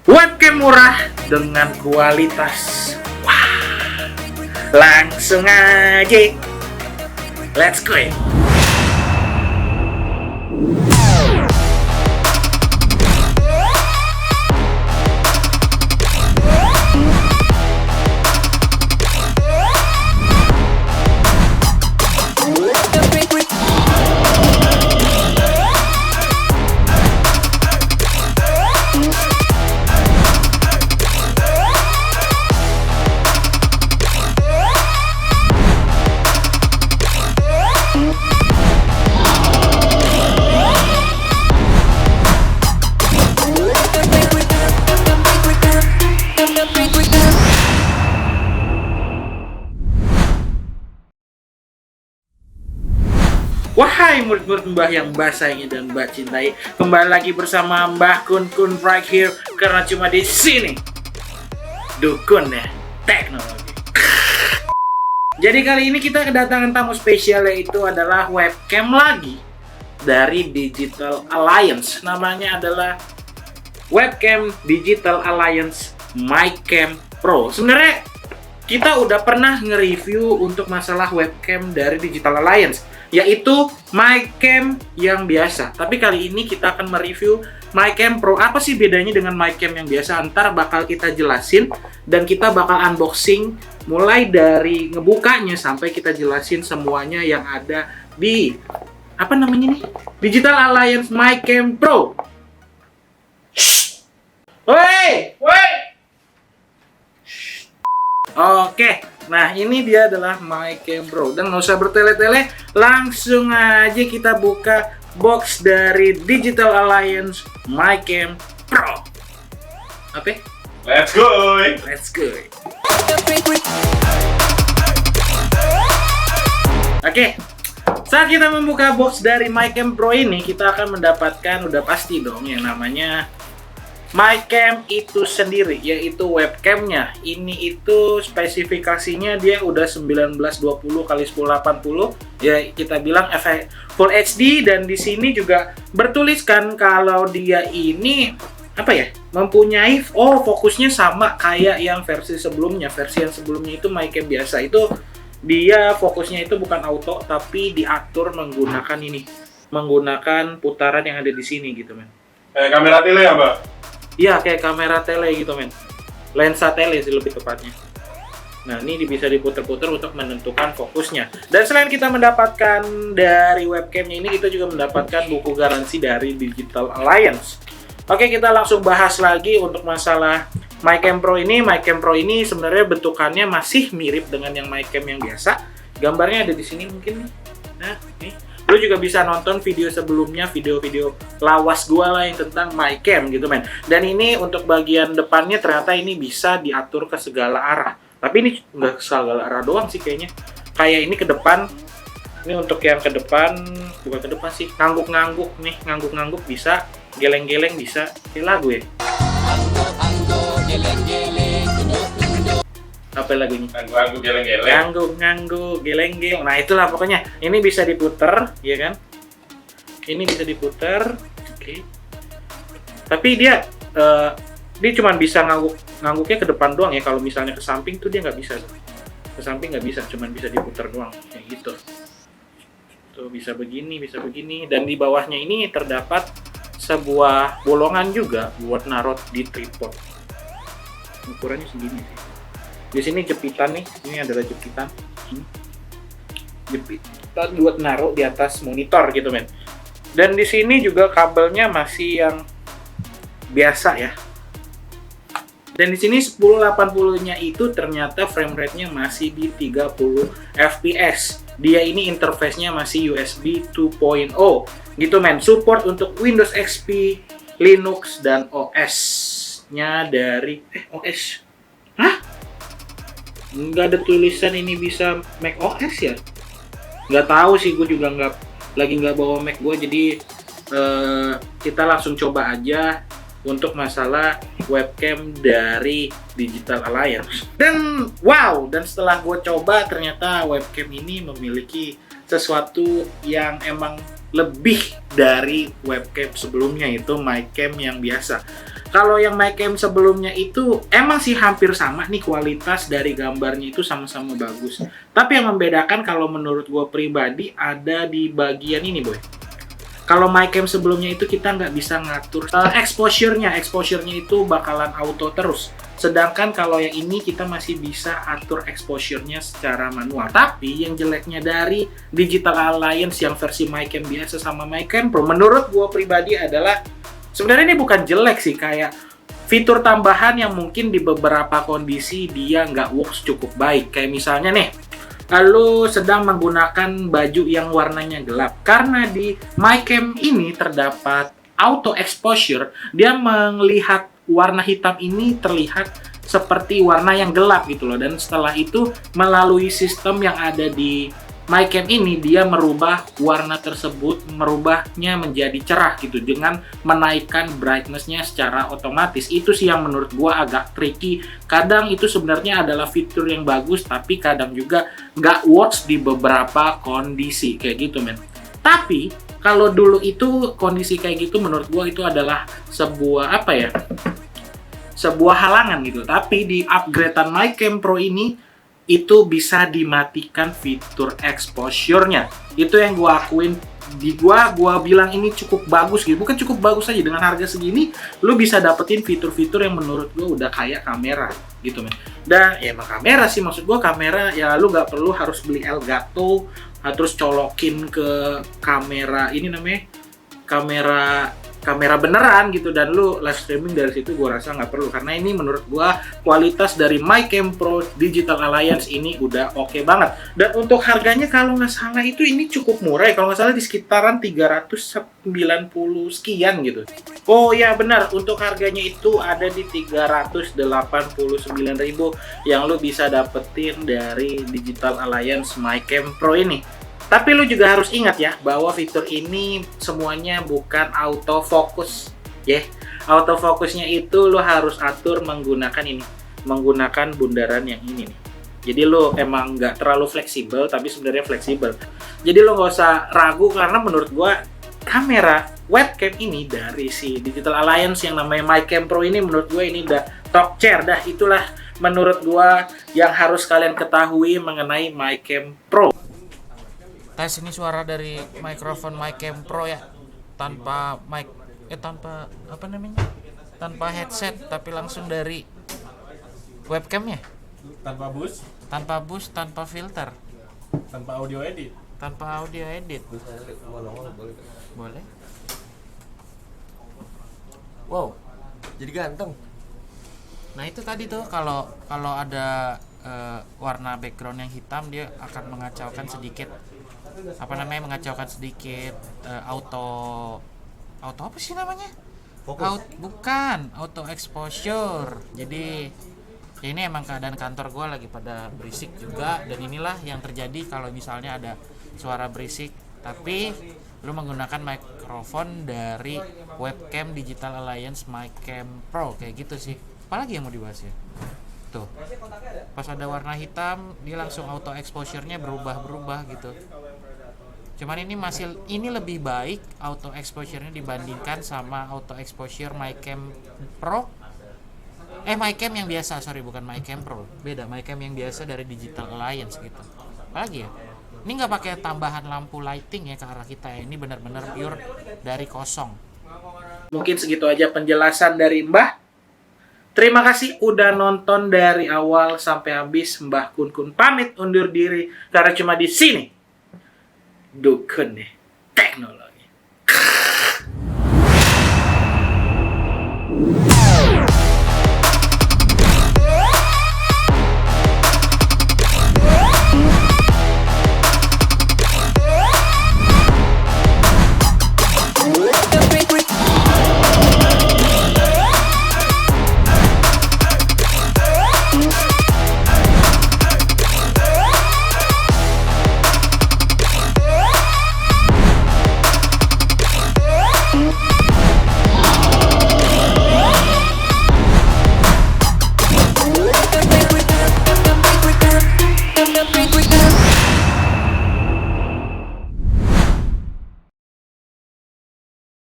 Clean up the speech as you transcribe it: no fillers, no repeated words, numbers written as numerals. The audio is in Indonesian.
Webcam murah dengan kualitas. Wah, langsung aja. Let's go. Wahai murid-murid Mbah yang Mbah sayangi dan Mbah cintai, kembali lagi bersama Mbah Kun right here, karena cuma di sini dukun ya teknologi. Jadi kali ini kita kedatangan tamu spesial, yaitu adalah webcam lagi dari Digital Alliance. Namanya adalah Webcam Digital Alliance MyCam Pro. Sebenarnya kita udah pernah nge-review untuk masalah webcam dari Digital Alliance, yaitu MyCam yang biasa. Tapi kali ini kita akan mereview MyCam Pro. Apa sih bedanya dengan MyCam yang biasa? Ntar bakal kita jelasin dan kita bakal unboxing mulai dari ngebukanya sampai kita jelasin semuanya yang ada di apa namanya nih? Digital Alliance MyCam Pro. Woi, woi. Oke, nah ini dia adalah MyCam Pro. Dan nggak usah bertele-tele, langsung aja kita buka box dari Digital Alliance MyCam Pro. Apa? Let's go! Let's go! Oke, saat kita membuka box dari MyCam Pro ini, kita akan mendapatkan, udah pasti dong, yang namanya MyCam itu sendiri, yaitu webcamnya. Ini itu spesifikasinya dia udah 1920x1080, ya kita bilang efek Full HD. Dan di sini juga bertuliskan kalau dia ini apa ya, mempunyai fokusnya sama kayak yang versi sebelumnya. Versi yang sebelumnya itu MyCam biasa, itu dia fokusnya itu bukan auto tapi diatur menggunakan ini, menggunakan putaran yang ada di sini gitu men. Kamera tele ya, Mbak? Iya, kayak kamera tele gitu men. Lensa tele sih lebih tepatnya. Nah, ini bisa diputer-puter untuk menentukan fokusnya. Dan selain kita mendapatkan dari webcamnya ini, kita juga mendapatkan buku garansi dari Digital Alliance. Oke, kita langsung bahas lagi untuk masalah MyCam Pro ini. MyCam Pro ini sebenarnya bentukannya masih mirip dengan yang MyCam yang biasa. Gambarnya ada di sini mungkin nih. Nah, nih. Lu juga bisa nonton video sebelumnya, video-video lawas gua lah yang tentang MyCam gitu men. Dan ini untuk bagian depannya ternyata ini bisa diatur ke segala arah. Tapi ini nggak ke segala arah doang sih kayaknya. Kayak ini ke depan. Ini untuk yang ke depan, bukan ke depan sih, ngangguk-ngangguk nih, ngangguk-ngangguk bisa, geleng-geleng bisa. Kayak lagu ya. Apa lagunya? Ngangguk geleng-geleng. Ngangguk geleng-geleng. Nah itulah pokoknya. Ini bisa diputer, ya kan? Ini bisa diputer. Oke. Tapi dia cuma bisa ngangguknya ke depan doang ya. Kalau misalnya ke samping tuh dia nggak bisa. Ke samping nggak bisa, cuma bisa diputer doang. Kayak gitu. Tuh bisa begini. Dan di bawahnya ini terdapat sebuah bolongan juga buat narot di tripod. Ukurannya segini sih. Di sini jepitan nih, ini adalah jepitan. Jepitan buat naruh di atas monitor gitu men. Dan di sini juga kabelnya masih yang biasa ya. Dan di sini 1080-nya itu ternyata frame rate-nya masih di 30 fps. Dia ini interface-nya masih USB 2.0 gitu men. Support untuk Windows XP, Linux dan OS-nya dari OS. Hah? Nggak ada tulisan ini bisa Mac OS ya? Nggak tahu sih, gue juga nggak bawa Mac gue, jadi kita langsung coba aja untuk masalah webcam dari Digital Alliance. Dan wow, dan setelah gue coba ternyata webcam ini memiliki sesuatu yang emang lebih dari webcam sebelumnya, itu MyCam yang biasa. Kalau yang MyCam sebelumnya itu emang sih hampir sama nih, kualitas dari gambarnya itu sama-sama bagus. Tapi yang membedakan kalau menurut gue pribadi ada di bagian ini, boy. Kalau MyCam sebelumnya itu kita nggak bisa ngatur exposure-nya itu bakalan auto terus. Sedangkan kalau yang ini kita masih bisa atur exposure-nya secara manual. Tapi yang jeleknya dari Digital Alliance yang versi MyCam biasa sama MyCam Pro, menurut gue pribadi adalah sebenarnya ini bukan jelek sih, kayak fitur tambahan yang mungkin di beberapa kondisi dia nggak works cukup baik. Kayak misalnya nih, lalu sedang menggunakan baju yang warnanya gelap. Karena di MyCam ini terdapat auto exposure, dia melihat warna hitam ini terlihat seperti warna yang gelap gitu loh. Dan setelah itu melalui sistem yang ada di MyCam ini, dia merubah warna tersebut, merubahnya menjadi cerah gitu dengan menaikkan brightness-nya secara otomatis. Itu sih yang menurut gua agak tricky. Kadang itu sebenarnya adalah fitur yang bagus, tapi kadang juga nggak works di beberapa kondisi kayak gitu, men. Tapi kalau dulu itu kondisi kayak gitu menurut gua itu adalah sebuah apa ya? Sebuah halangan gitu. Tapi di upgradean MyCam Pro ini itu bisa dimatikan fitur exposure-nya. Itu yang gua akuin, gua bilang ini cukup bagus gitu. Bukan cukup bagus aja, dengan harga segini lu bisa dapetin fitur-fitur yang menurut gua udah kayak kamera gitu, men. Dan ya emang kamera sih, maksud gua kamera ya lu nggak perlu harus beli Elgato terus colokin ke kamera ini namanya kamera beneran gitu dan lu live streaming dari situ. Gua rasa nggak perlu, karena ini menurut gua kualitas dari MyCam Pro Digital Alliance ini udah oke banget. Dan untuk harganya kalau nggak salah itu ini cukup murah ya, kalau nggak salah di sekitaran 390 sekian gitu. Oh ya benar, untuk harganya itu ada di 389.000 yang lu bisa dapetin dari Digital Alliance MyCam Pro ini. Tapi lu juga harus ingat ya, bahwa fitur ini semuanya bukan autofocus. Ya, autofokusnya itu lu harus atur menggunakan bundaran yang ini nih. Jadi lu emang nggak terlalu fleksibel, tapi sebenarnya fleksibel. Jadi lu nggak usah ragu, karena menurut gua kamera webcam ini dari si Digital Alliance yang namanya MyCam Pro ini, menurut gua ini udah top tier dah. Itulah menurut gua yang harus kalian ketahui mengenai MyCam Pro. Tes ini suara dari mikrofon MyCam Pro ya, tanpa tanpa headset, tapi langsung dari webcamnya, Tanpa bus, tanpa filter, tanpa audio edit. Boleh. Wow, jadi ganteng. Nah itu tadi tuh kalau ada warna background yang hitam, dia akan mengacaukan sedikit auto apa sih namanya? Bukan auto exposure. Jadi ya ini emang keadaan kantor gue lagi pada berisik juga, dan inilah yang terjadi kalau misalnya ada suara berisik tapi lu menggunakan mikrofon dari webcam Digital Alliance MyCam Pro kayak gitu sih. Apalagi yang mau dibahas ya? Tuh, pas ada warna hitam dia langsung auto exposure-nya berubah gitu. Cuman ini lebih baik auto exposure-nya dibandingkan sama auto exposure MyCam Pro. MyCam yang biasa, bukan MyCam Pro. Beda, MyCam yang biasa dari Digital Alliance gitu. Apalagi ya? Ini nggak pakai tambahan lampu lighting ya ke arah kita ya. Ini benar-benar pure dari kosong. Mungkin segitu aja penjelasan dari Mbah. Terima kasih udah nonton dari awal sampai habis. Mbah Kun pamit undur diri karena cuma di sini Dukun nih teknologi.